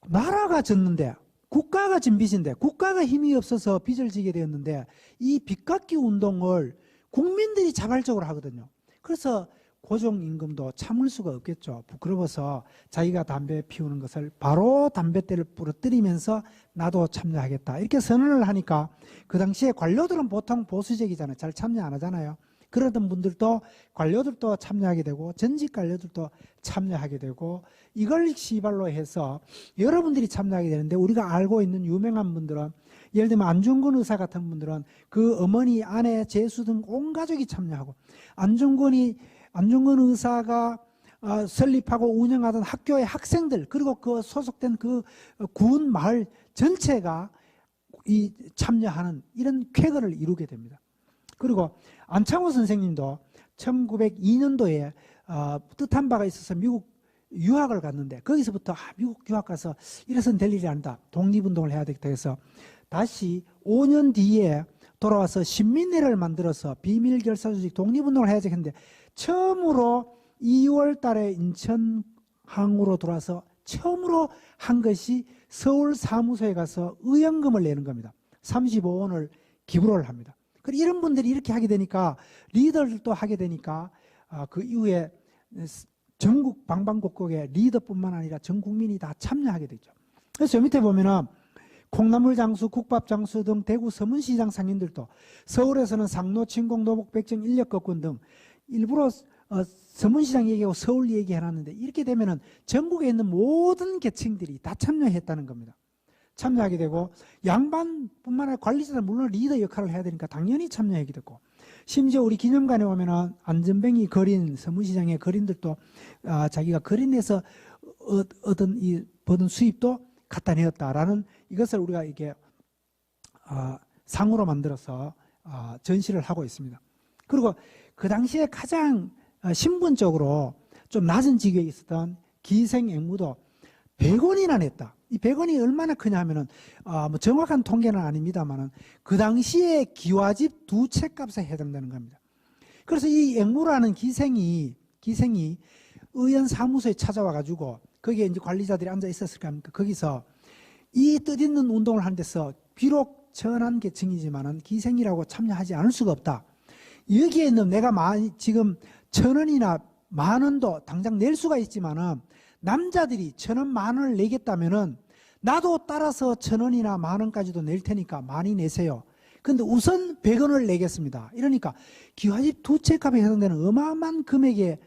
나라가 졌는데 국가가 진 빚인데 국가가 힘이 없어서 빚을 지게 되었는데 이 빚갚기 운동을 국민들이 자발적으로 하거든요. 그래서 고종임금도 참을 수가 없겠죠. 부끄러워서 자기가 담배 피우는 것을 바로 담뱃대를 부러뜨리면서 나도 참여하겠다 이렇게 선언을 하니까 그 당시에 관료들은 보통 보수적이잖아요. 잘 참여 안 하잖아요. 그러던 분들도 관료들도 참여하게 되고 전직 관료들도 참여하게 되고 이걸 시발로 해서 여러분들이 참여하게 되는데 우리가 알고 있는 유명한 분들은 예를 들면 안중근 의사 같은 분들은 그 어머니, 아내, 제수 등 온 가족이 참여하고 안중근 의사가 설립하고 운영하던 학교의 학생들 그리고 그 소속된 그 군 마을 전체가 이 참여하는 이런 쾌거를 이루게 됩니다. 그리고 안창호 선생님도 1902년도에 뜻한 바가 있어서 미국 유학을 갔는데 거기서부터 미국 유학 가서 이래서는 될 일이 아니다. 독립운동을 해야 되겠다 해서 다시 5년 뒤에 돌아와서 신민회를 만들어서 비밀결사 조직 독립운동을 해야지 했는데 처음으로 2월 달에 인천 한국으로 돌아와서 처음으로 한 것이 서울 사무소에 가서 의연금을 내는 겁니다. 35원을 기부를 합니다. 이런 분들이 이렇게 하게 되니까 리더들도 하게 되니까 그 이후에 전국 방방곡곡에 리더뿐만 아니라 전 국민이 다 참여하게 되죠. 그래서 저 밑에 보면은 콩나물 장수, 국밥 장수 등 대구 서문시장 상인들도 서울에서는 상로, 진공, 노복, 백정, 인력거군 등 일부러 서문시장 얘기하고 서울 얘기해놨는데 이렇게 되면은 전국에 있는 모든 계층들이 다 참여했다는 겁니다. 참여하게 되고 양반뿐만 아니라 관리자들 물론 리더 역할을 해야 되니까 당연히 참여하게 됐고 심지어 우리 기념관에 오면은 안전뱅이 거린 서문시장의 거린들도 자기가 거린에서 얻은 수입도 갖다 내었다라는 이것을 우리가 이게 상으로 만들어서 전시를 하고 있습니다. 그리고 그 당시에 가장 신분적으로 좀 낮은 직위에 있었던 기생앵무도 100원이나 냈다. 이 100원이 얼마나 크냐면은 뭐 정확한 통계는 아닙니다만은 그 당시에 기와집 2채 값에 해당되는 겁니다. 그래서 이 앵무라는 기생이 의원 사무소에 찾아와 가지고 거기에 이제 관리자들이 앉아 있었을 겁니까? 거기서 이 뜻있는 운동을 한 데서 비록 천한 계층이지만은 기생이라고 참여하지 않을 수가 없다. 여기에 있는 내가 지금 1,000원이나 10,000원도 당장 낼 수가 있지만은 남자들이 1,000원 10,000원을 내겠다면은 나도 따라서 1,000원이나 10,000원까지도 낼 테니까 많이 내세요. 근데 우선 100원을 내겠습니다. 이러니까 기와집 2채 값에 해당되는 어마어마한 금액의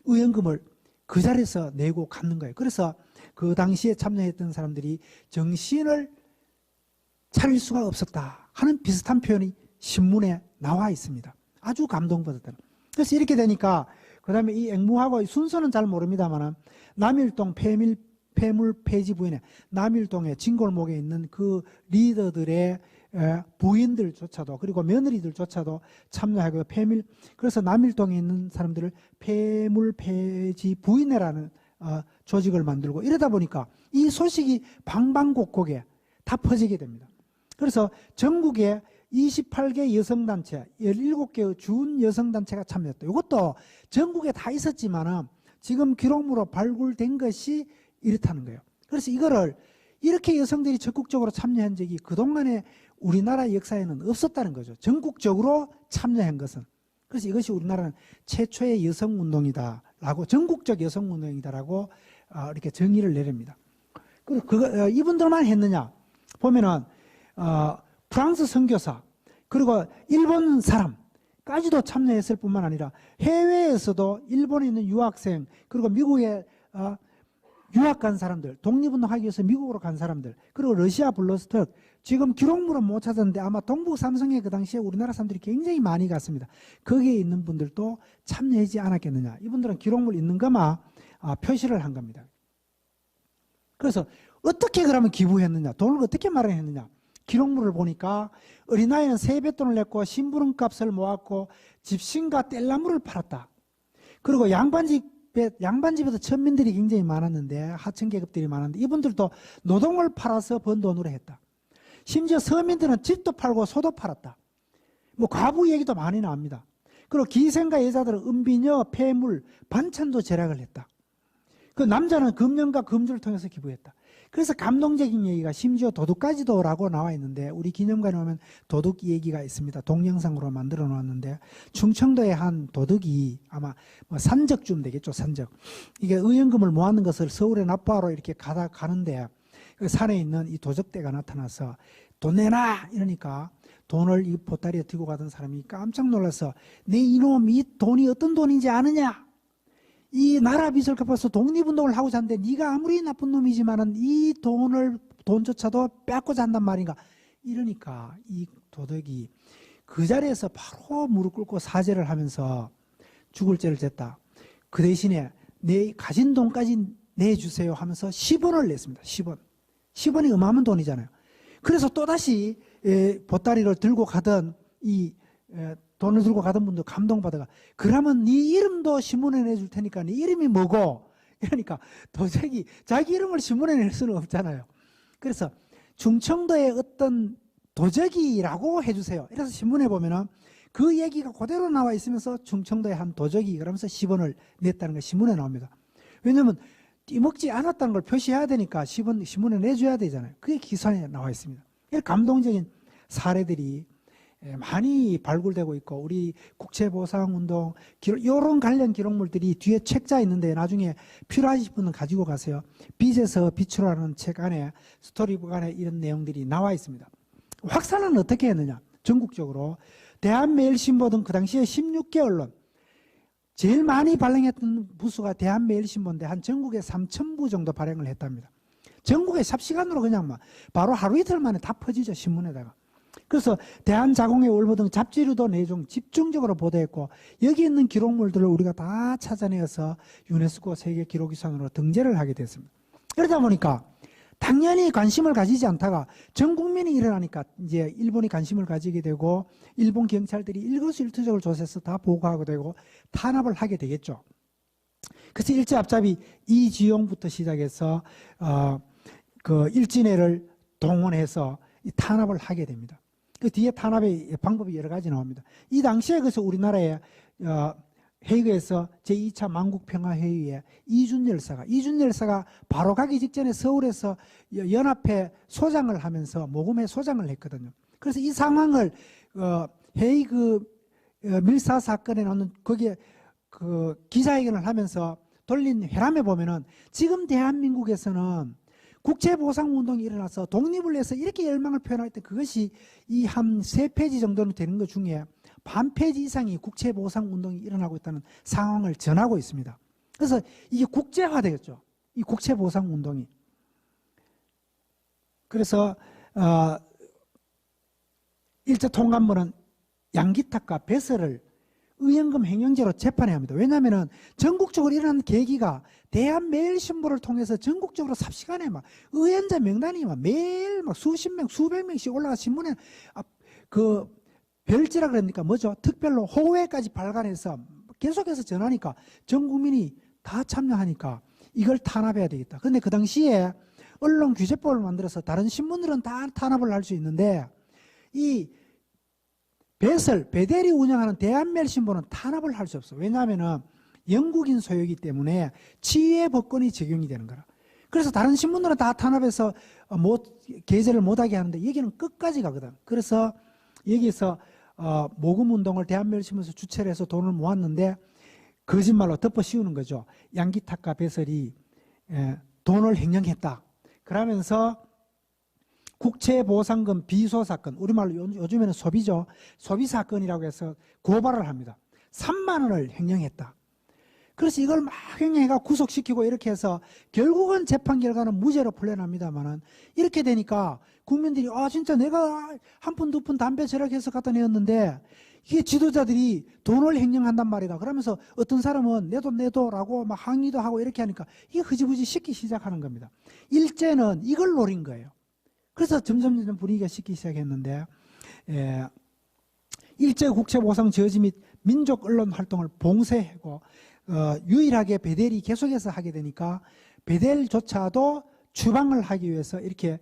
의연금을 그 자리에서 내고 갚는 거예요. 그래서 그 당시에 참여했던 사람들이 정신을 차릴 수가 없었다 하는 비슷한 표현이 신문에 나와 있습니다. 아주 감동받았다는. 그래서 이렇게 되니까 그 다음에 이 앵무하고 순서는 잘 모릅니다만 남일동 폐물 폐지 부인에 남일동의 진골목에 있는 그 리더들의 부인들조차도 그리고 며느리들조차도 참여하고 그래서 남일동에 있는 사람들을 폐물 폐지 부인회라는 조직을 만들고 이러다 보니까 이 소식이 방방곡곡에 다 퍼지게 됩니다. 그래서 전국에 28개 여성단체, 17개의 준 여성단체가 참여했다. 이것도 전국에 다 있었지만은 지금 기록물로 발굴된 것이 이렇다는 거예요. 그래서 이거를 이렇게 여성들이 적극적으로 참여한 적이 그동안에 우리나라 역사에는 없었다는 거죠. 전국적으로 참여한 것은. 그래서 이것이 우리나라는 최초의 여성운동이다라고, 전국적 여성운동이다라고 이렇게 정의를 내립니다. 그리고 이분들만 했느냐? 보면은, 프랑스 선교사, 그리고 일본 사람까지도 참여했을 뿐만 아니라 해외에서도 일본에 있는 유학생, 그리고 미국에 유학 간 사람들, 독립운동하기 위해서 미국으로 간 사람들, 그리고 러시아 블로스톡, 지금 기록물은 못 찾았는데 아마 동북 삼성에 그 당시에 우리나라 사람들이 굉장히 많이 갔습니다. 거기에 있는 분들도 참여하지 않았겠느냐. 이분들은 기록물 있는 것만 표시를 한 겁니다. 그래서 어떻게 그러면 기부했느냐, 돈을 어떻게 마련했느냐. 기록물을 보니까 어린아이는 세뱃돈을 냈고 심부름값을 모았고 집신과 뗄나무를 팔았다. 그리고 양반집에도 천민들이 굉장히 많았는데, 하층계급들이 많았는데 이분들도 노동을 팔아서 번 돈으로 했다. 심지어 서민들은 집도 팔고 소도 팔았다. 뭐 과부 얘기도 많이 나옵니다. 그리고 기생과 여자들은 은비녀, 폐물, 반찬도 제작을 했다. 그 남자는 금연과 금주를 통해서 기부했다. 그래서 감동적인 얘기가 심지어 도둑까지도라고 나와 있는데, 우리 기념관에 오면 도둑 얘기가 있습니다. 동영상으로 만들어 놓았는데, 충청도의 한 도둑이 아마 뭐 산적쯤 되겠죠, 산적. 이게 의연금을 모았는 것을 서울에 납부하러 이렇게 가는데 그 산에 있는 이 도적대가 나타나서 돈 내놔! 이러니까 돈을 이 보따리에 들고 가던 사람이 깜짝 놀라서, 내 이놈, 이 돈이 어떤 돈인지 아느냐? 이 나라 빚을 갚아서 독립운동을 하고자 하는데 네가 아무리 나쁜 놈이지만은 이 돈조차도 뺏고자 한단 말인가. 이러니까 이 도덕이 그 자리에서 바로 무릎 꿇고 사죄를 하면서 죽을 죄를 졌다. 그 대신에 내 가진 돈까지 내주세요 하면서 10원을 냈습니다. 10원. 10원이 어마어마한 돈이잖아요. 그래서 또다시 보따리를 들고 가던 돈을 들고 가던 분도 감동받아가, 그러면 네 이름도 신문에 내줄 테니까 네 이름이 뭐고? 이러니까 도저히 자기 이름을 신문에 낼 수는 없잖아요. 그래서 충청도의 어떤 도적이라고 해주세요. 이래서 신문에 보면은 그 얘기가 그대로 나와 있으면서 충청도의 한 도적이 그러면서 10원을 냈다는 게 신문에 나옵니다. 왜냐하면 띠먹지 않았다는 걸 표시해야 되니까 신문에 내줘야 되잖아요. 그게 기사에 나와 있습니다. 감동적인 사례들이 많이 발굴되고 있고, 우리 국채보상운동 이런 관련 기록물들이 뒤에 책자 있는데 나중에 필요하신 분은 가지고 가세요. 빚에서 빛으로라는 책 안에, 스토리북 안에 이런 내용들이 나와 있습니다. 확산은 어떻게 했느냐? 전국적으로 대한매일신보 등 그 당시에 16개 언론, 제일 많이 발행했던 부수가 대한매일신보인데 한 전국에 3,000부 정도 발행을 했답니다. 전국에 삽시간으로 그냥 막 바로 하루 이틀 만에 다 퍼지죠, 신문에다가. 그래서 대한자공의 월보 등 잡지로도 내용 집중적으로 보도했고, 여기 있는 기록물들을 우리가 다 찾아내어서 유네스코 세계기록유산으로 등재를 하게 됐습니다. 그러다 보니까 당연히 관심을 가지지 않다가 전 국민이 일어나니까 이제 일본이 관심을 가지게 되고, 일본 경찰들이 일거수일투족을 조사해서 다 보고하게 되고 탄압을 하게 되겠죠. 그래서 일제 앞잡이 이지용부터 시작해서 그 일진회를 동원해서 이 탄압을 하게 됩니다. 그 뒤에 탄압의 방법이 여러 가지 나옵니다. 이 당시에 그래서 우리나라에 헤이그에서 제2차 만국평화회의에 이준 열사가 바로 가기 직전에 서울에서 연합회 소장을 하면서 모금회 소장을 했거든요. 그래서 이 상황을 헤이그 밀사 사건에 나오는 거기에 그 기자회견을 하면서 돌린 회람에 보면은 지금 대한민국에서는 국채보상운동이 일어나서 독립을 위해서 이렇게 열망을 표현할 때 그것이 이 한 3페이지 정도는 되는 것 중에 반 페이지 이상이 국채보상운동이 일어나고 있다는 상황을 전하고 있습니다. 그래서 이게 국제화되겠죠. 이 국채보상운동이. 그래서 일제통감부는 양기탁과 배설을 의연금 횡령죄로 재판해야 합니다. 왜냐하면 전국적으로 일어난 계기가 대한매일신보를 통해서 전국적으로 삽시간에 막 의연자 명단이 막 매일 막 수십 명, 수백 명씩 올라가 신문에 그 별지라 그러니까 뭐죠? 특별로 호외까지 발간해서 계속해서 전하니까 전 국민이 다 참여하니까 이걸 탄압해야 되겠다. 그런데 그 당시에 언론규제법을 만들어서 다른 신문들은 다 탄압을 할 수 있는데 이 배설이 운영하는 대한매일신보는 탄압을 할 수 없어요. 왜냐하면 영국인 소유이기 때문에 치유의 법권이 적용이 되는 거라. 그래서 다른 신문들은 다 탄압해서 게재를 못하게 하는데 여기는 끝까지 가거든. 그래서 여기서 모금운동을 대한매일신보에서 주최를 해서 돈을 모았는데 거짓말로 덮어 씌우는 거죠. 양기탁과 배설이 돈을 횡령했다. 그러면서 국채보상금 비소 사건, 우리말로 요즘에는 소비죠. 소비 사건이라고 해서 고발을 합니다. 3만 원을 횡령했다. 그래서 이걸 막 횡령해가 구속시키고 이렇게 해서 결국은 재판 결과는 무죄로 풀려납니다만은 이렇게 되니까 국민들이 진짜 내가 한 푼 두 푼 담배 절약해서 갖다 내었는데 이게 지도자들이 돈을 횡령한단 말이다. 그러면서 어떤 사람은 내 돈 내도라고 막 항의도 하고 이렇게 하니까 이게 흐지부지 식기 시작하는 겁니다. 일제는 이걸 노린 거예요. 그래서 점점 분위기가 식기 시작했는데 일제 국채보상 저지 및 민족 언론 활동을 봉쇄하고 유일하게 베델이 계속해서 하게 되니까 베델조차도 추방을 하기 위해서 이렇게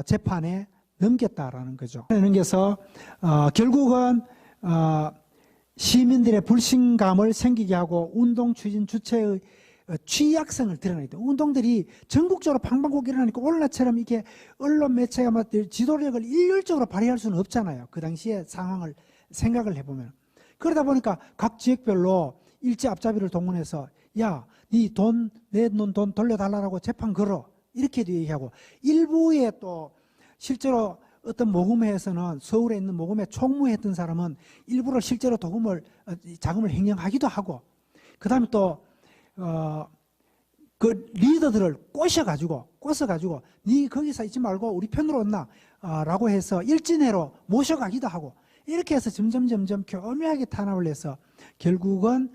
재판에 넘겼다라는 거죠. 그래서 결국은 시민들의 불신감을 생기게 하고 운동 추진 주체의 취약성을 드러내기 때문에 운동들이 전국적으로 방방곡 일어나니까 오늘날처럼 이게 언론 매체가 막 지도력을 일률적으로 발휘할 수는 없잖아요. 그 당시의 상황을 생각을 해보면. 그러다 보니까 각 지역별로 일제 앞잡이를 동원해서 야, 네 돈, 내 돈 돌려달라고 재판 걸어. 이렇게도 얘기하고 일부에 또 실제로 어떤 모금회에서는 서울에 있는 모금회 총무했던 사람은 일부러 실제로 자금을 횡령하기도 하고 그 다음에 또 그 리더들을 꼬셔가지고 네 거기서 있지 말고 우리 편으로 온나 라고 해서 일진회로 모셔가기도 하고 이렇게 해서 점점 교묘하게 탄압을 해서 결국은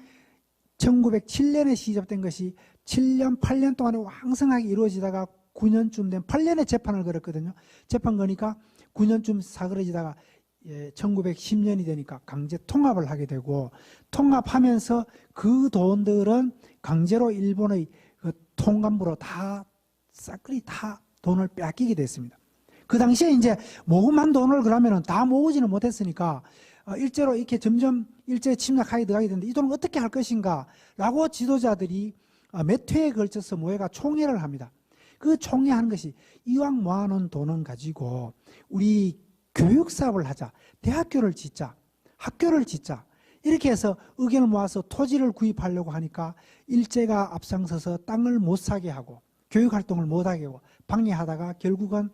1907년에 시작된 것이 7년 8년 동안에 왕성하게 이루어지다가 9년쯤 된 8년의 재판을 걸었거든요. 재판 거니까 9년쯤 사그러지다가 1910년이 되니까 강제 통합을 하게 되고 통합하면서 그 돈들은 강제로 일본의 그 통감부로 다 싹그리 다 돈을 빼앗기게 됐습니다. 그 당시에 이제 모금한 돈을 그러면은 다 모으지는 못했으니까 일제로 이렇게 점점 일제 침략하게 들어가게 되는데 이 돈을 어떻게 할 것인가 라고 지도자들이 몇 회에 걸쳐서 모여가 총회를 합니다. 그 총회하는 것이 이왕 모아놓은 돈은 가지고 우리 교육사업을 하자, 대학교를 짓자, 학교를 짓자, 이렇게 해서 의견을 모아서 토지를 구입하려고 하니까 일제가 앞장서서 땅을 못 사게 하고 교육활동을 못하게 하고 방해하다가 결국은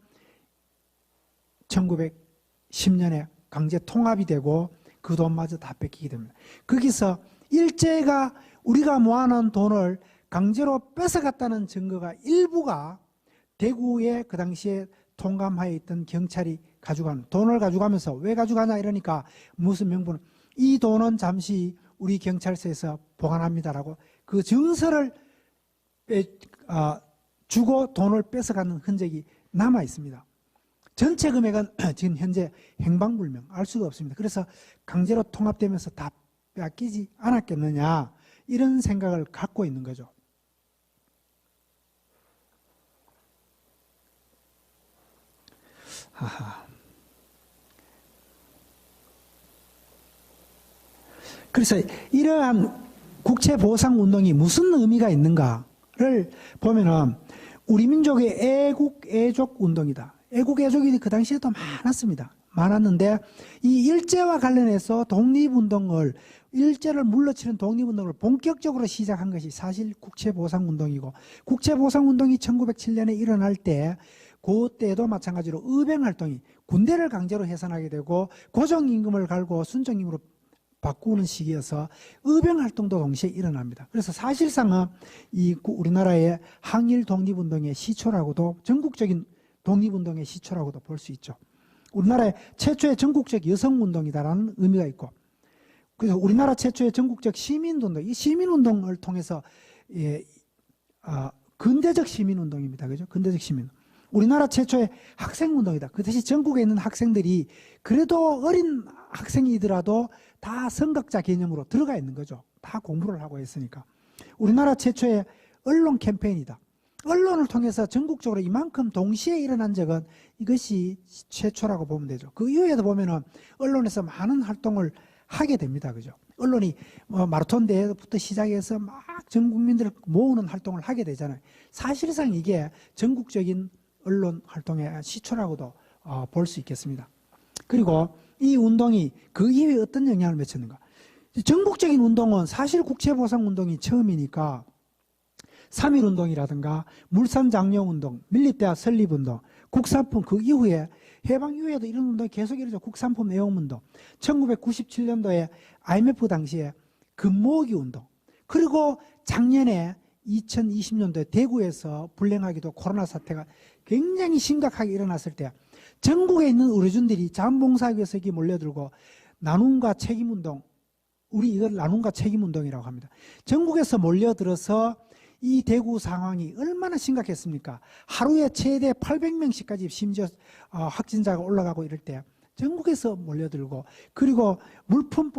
1910년에 강제 통합이 되고 그 돈마저 다 뺏기게 됩니다. 거기서 일제가 우리가 모아놓은 돈을 강제로 뺏어갔다는 증거가 일부가 대구에 그 당시에 통감하에 있던 경찰이 가져간 돈을 가져가면서 왜 가져가냐 이러니까 무슨 명분, 이 돈은 잠시 우리 경찰서에서 보관합니다라고 그 증서를 주고 돈을 뺏어가는 흔적이 남아 있습니다. 전체 금액은 지금 현재 행방불명, 알 수가 없습니다. 그래서 강제로 통합되면서 다 빼앗기지 않았겠느냐 이런 생각을 갖고 있는 거죠. 그래서 이러한 국채보상운동이 무슨 의미가 있는가를 보면은 우리 민족의 애국, 애족 운동이다. 애국, 애족이 그 당시에도 많았는데 이 일제와 관련해서 독립운동을, 일제를 물러치는 독립운동을 본격적으로 시작한 것이 사실 국채보상운동이고, 국채보상운동이 1907년에 일어날 때 그때도 마찬가지로 의병활동이 군대를 강제로 해산하게 되고 고정임금을 갈고 순정임금으로 바꾸는 시기여서 의병활동도 동시에 일어납니다. 그래서 사실상은 이 우리나라의 항일 독립운동의 시초라고도, 전국적인 독립운동의 시초라고도 볼 수 있죠. 우리나라의 최초의 전국적 여성운동이다라는 의미가 있고, 그래서 우리나라 최초의 전국적 시민운동, 이 시민운동을 통해서 근대적 시민운동입니다. 그죠? 근대적 시민. 우리나라 최초의 학생운동이다. 그 대신 전국에 있는 학생들이 그래도 어린 학생이더라도 다 선각자 개념으로 들어가 있는 거죠. 다 공부를 하고 있으니까. 우리나라 최초의 언론 캠페인이다. 언론을 통해서 전국적으로 이만큼 동시에 일어난 적은 이것이 최초라고 보면 되죠. 그 이후에도 보면은 언론에서 많은 활동을 하게 됩니다. 그죠? 언론이 마라톤 대회부터 시작해서 막 전 국민들을 모으는 활동을 하게 되잖아요. 사실상 이게 전국적인 언론 활동의 시초라고도 볼 수 있겠습니다. 그리고 이 운동이 그 이후에 어떤 영향을 미쳤는가? 전국적인 운동은 사실 국채보상운동이 처음이니까 3.1운동이라든가 물산장려운동, 밀립대학 설립운동, 국산품, 그 이후에 해방 이후에도 이런 운동이 계속 이루어져. 국산품 애용운동, 1997년도에 IMF 당시에 금모으기 운동, 그리고 작년에 2020년도에 대구에서 불행하게도 코로나 사태가 굉장히 심각하게 일어났을 때 전국에 있는 의료진들이 자원봉사하기 위해서 여기 몰려들고 나눔과 책임운동, 우리 이걸 나눔과 책임운동이라고 합니다. 전국에서 몰려들어서 이 대구 상황이 얼마나 심각했습니까? 하루에 최대 800명씩까지 심지어 확진자가 올라가고 이럴 때 전국에서 몰려들고, 그리고 물품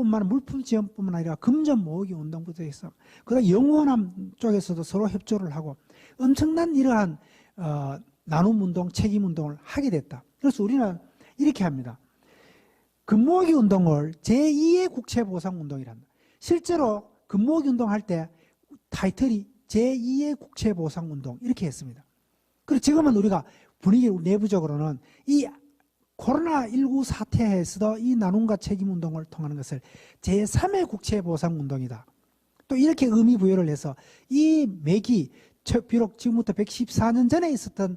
지원뿐만 아니라 금전 모으기 운동부터 해서 그다음 영호남 쪽에서도 서로 협조를 하고 엄청난 이러한 나눔운동, 책임운동을 하게 됐다. 그래서 우리는 이렇게 합니다. 금모으기 운동을 제2의 국채보상운동이란다. 실제로 금모으기 운동할 때 타이틀이 제2의 국채보상운동 이렇게 했습니다. 그리고 지금은 우리가 분위기 내부적으로는 이 코로나19 사태에서도 이 나눔과 책임운동을 통하는 것을 제3의 국채보상운동이다. 또 이렇게 의미 부여를 해서 이 맥이 비록 지금부터 114년 전에 있었던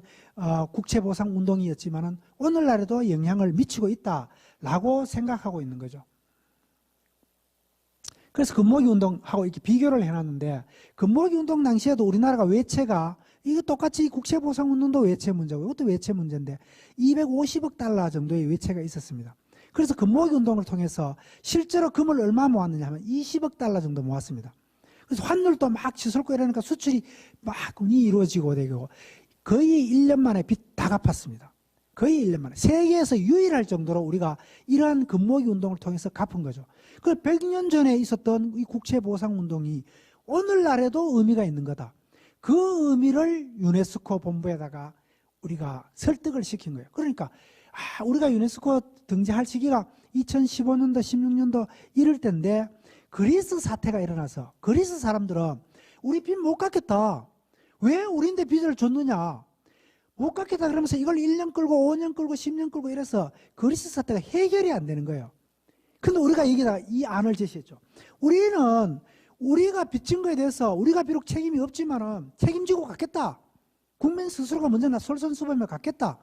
국채보상운동이었지만 오늘날에도 영향을 미치고 있다라고 생각하고 있는 거죠. 그래서 금모으기 운동하고 이렇게 비교를 해놨는데, 금모으기 운동 당시에도 우리나라가 외채가, 이거 똑같이 국채보상운동도 외채 문제고 이것도 외채 문제인데 250억 달러 정도의 외채가 있었습니다. 그래서 금모으기 운동을 통해서 실제로 금을 얼마 모았느냐 하면 20억 달러 정도 모았습니다. 그래서 환율도 막 치솟고 이러니까 수출이 막 이루어지고 되고 거의 1년 만에 빚 다 갚았습니다. 거의 1년 만에. 세계에서 유일할 정도로 우리가 이러한 금모으기 운동을 통해서 갚은 거죠. 그 100년 전에 있었던 이 국채보상운동이 오늘날에도 의미가 있는 거다. 그 의미를 유네스코 본부에다가 우리가 설득을 시킨 거예요. 그러니까 우리가 유네스코 등재할 시기가 2015년도, 16년도 이럴 때인데 그리스 사태가 일어나서 그리스 사람들은 우리 빚 못 갚겠다. 왜 우리인데 빚을 줬느냐? 못 갚겠다 그러면서 이걸 1년 끌고 5년 끌고 10년 끌고 이래서 그리스 사태가 해결이 안 되는 거예요. 근데 우리가 여기다가 이 안을 제시했죠. 우리는 우리가 빚진 거에 대해서 우리가 비록 책임이 없지만은 책임지고 갚겠다. 국민 스스로가 먼저 솔선수범해 갚겠다.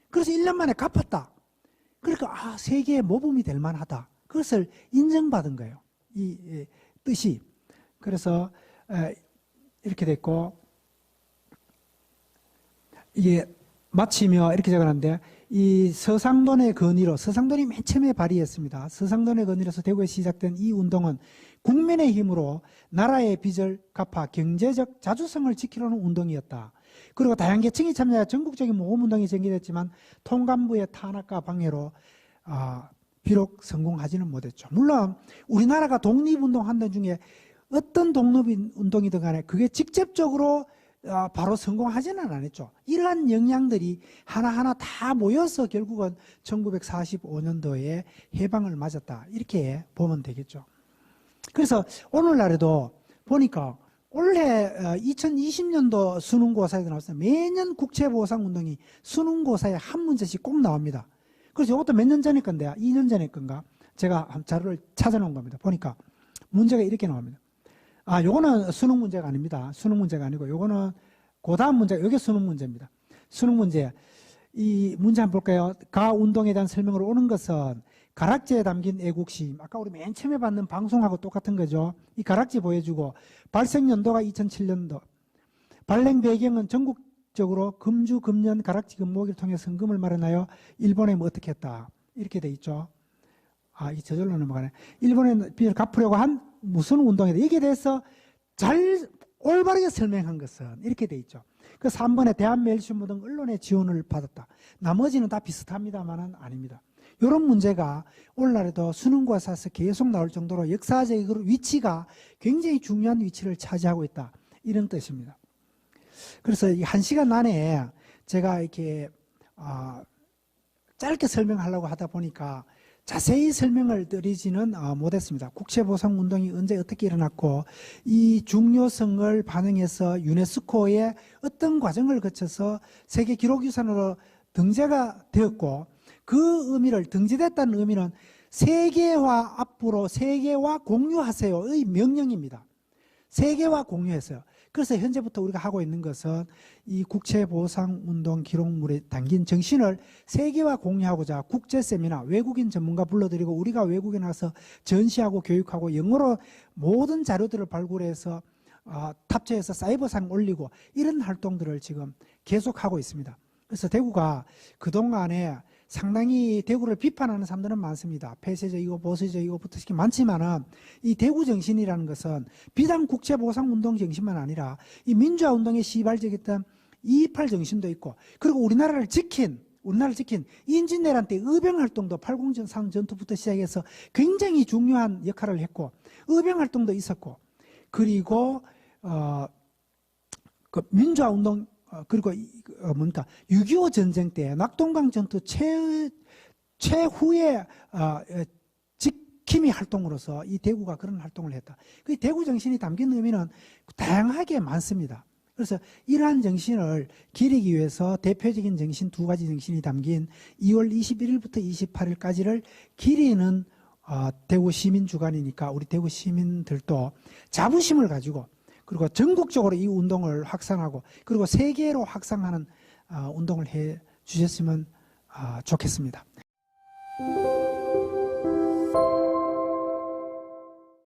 그래서 1년 만에 갚았다. 그러니까 세계의 모범이 될 만하다. 그것을 인정받은 거예요. 이 뜻이. 그래서 이렇게 됐고, 이게 마치며 이렇게 적어놨는데, 이 서상돈의 건의로, 서상돈이 맨 처음에 발의했습니다. 서상돈의 건의로서 대구에 시작된 이 운동은 국민의 힘으로 나라의 빚을 갚아 경제적 자주성을 지키려는 운동이었다. 그리고 다양한 계층이 참여해 전국적인 모금운동이 전개됐지만 통감부의 탄압과 방해로 비록 성공하지는 못했죠. 물론 우리나라가 독립운동하는 중에 어떤 독립운동이든 간에 그게 직접적으로 바로 성공하지는 않았죠. 이러한 영향들이 하나하나 다 모여서 결국은 1945년도에 해방을 맞았다. 이렇게 보면 되겠죠. 그래서 오늘날에도 보니까 올해 2020년도 수능고사에도 나왔어요. 매년 국채보상운동이 수능고사에 한 문제씩 꼭 나옵니다. 그래서 이것도 몇 년 전에 건데, 2년 전에 건가? 제가 자료를 찾아놓은 겁니다. 보니까 문제가 이렇게 나옵니다. 요거는 수능 문제가 아닙니다. 수능 문제가 아니고, 요거는 그 다음 문제가, 요게 수능 문제입니다. 수능 문제. 이 문제 한번 볼까요? 가 운동에 대한 설명을 오는 것은 가락지에 담긴 애국심. 아까 우리 맨 처음에 받는 방송하고 똑같은 거죠. 이 가락지 보여주고, 발생 연도가 2007년도. 발행 배경은 전국적으로 금주, 금년, 가락지, 금목일 통해 성금을 마련하여 일본에 뭐 어떻게 했다. 이렇게 돼 있죠. 이 저절로 넘어가네. 일본에 빚을 갚으려고 한 무슨 운동이다. 여기에 대해서 잘 올바르게 설명한 것은 이렇게 돼 있죠. 그래서 3번에 대한매일신문 등 언론의 지원을 받았다. 나머지는 다 비슷합니다만은 아닙니다. 이런 문제가 오늘날에도 수능고사에서 계속 나올 정도로 역사적으로 위치가 굉장히 중요한 위치를 차지하고 있다. 이런 뜻입니다. 그래서 이 1시간 안에 제가 이렇게 짧게 설명하려고 하다 보니까 자세히 설명을 드리지는 못했습니다. 국채보상운동이 언제 어떻게 일어났고 이 중요성을 반영해서 유네스코의 어떤 과정을 거쳐서 세계기록유산으로 등재가 되었고 그 의미를 등재됐다는 의미는 세계화 앞으로 세계화 공유하세요의 명령입니다. 세계화 공유했어요. 그래서 현재부터 우리가 하고 있는 것은 이 국채보상운동 기록물에 담긴 정신을 세계화 공유하고자 국제세미나 외국인 전문가 불러들이고 우리가 외국에 나가서 전시하고 교육하고 영어로 모든 자료들을 발굴해서 탑재해서 사이버상 올리고 이런 활동들을 지금 계속하고 있습니다. 그래서 대구가 그동안에 상당히 대구를 비판하는 사람들은 많습니다. 폐쇄적이고 보수적이고부터 많지만은 이 대구 정신이라는 것은 비단 국채보상운동 정신만 아니라 이 민주화운동의 시발적이었던 2.28 정신도 있고 그리고 우리나라를 지킨 인진내란 때 의병활동도 80상 전투부터 시작해서 굉장히 중요한 역할을 했고 의병활동도 있었고 그리고 그 민주화운동 그리고 6.25 전쟁 때 낙동강 전투 최후의 지킴이 활동으로서 이 대구가 그런 활동을 했다. 그 대구 정신이 담긴 의미는 다양하게 많습니다. 그래서 이러한 정신을 기리기 위해서 대표적인 정신 2가지 정신이 담긴 2월 21일부터 28일까지를 기리는 대구 시민 주간이니까 우리 대구 시민들도 자부심을 가지고 그리고 전국적으로 이 운동을 확산하고 그리고 세계로 확산하는 운동을 해 주셨으면 좋겠습니다.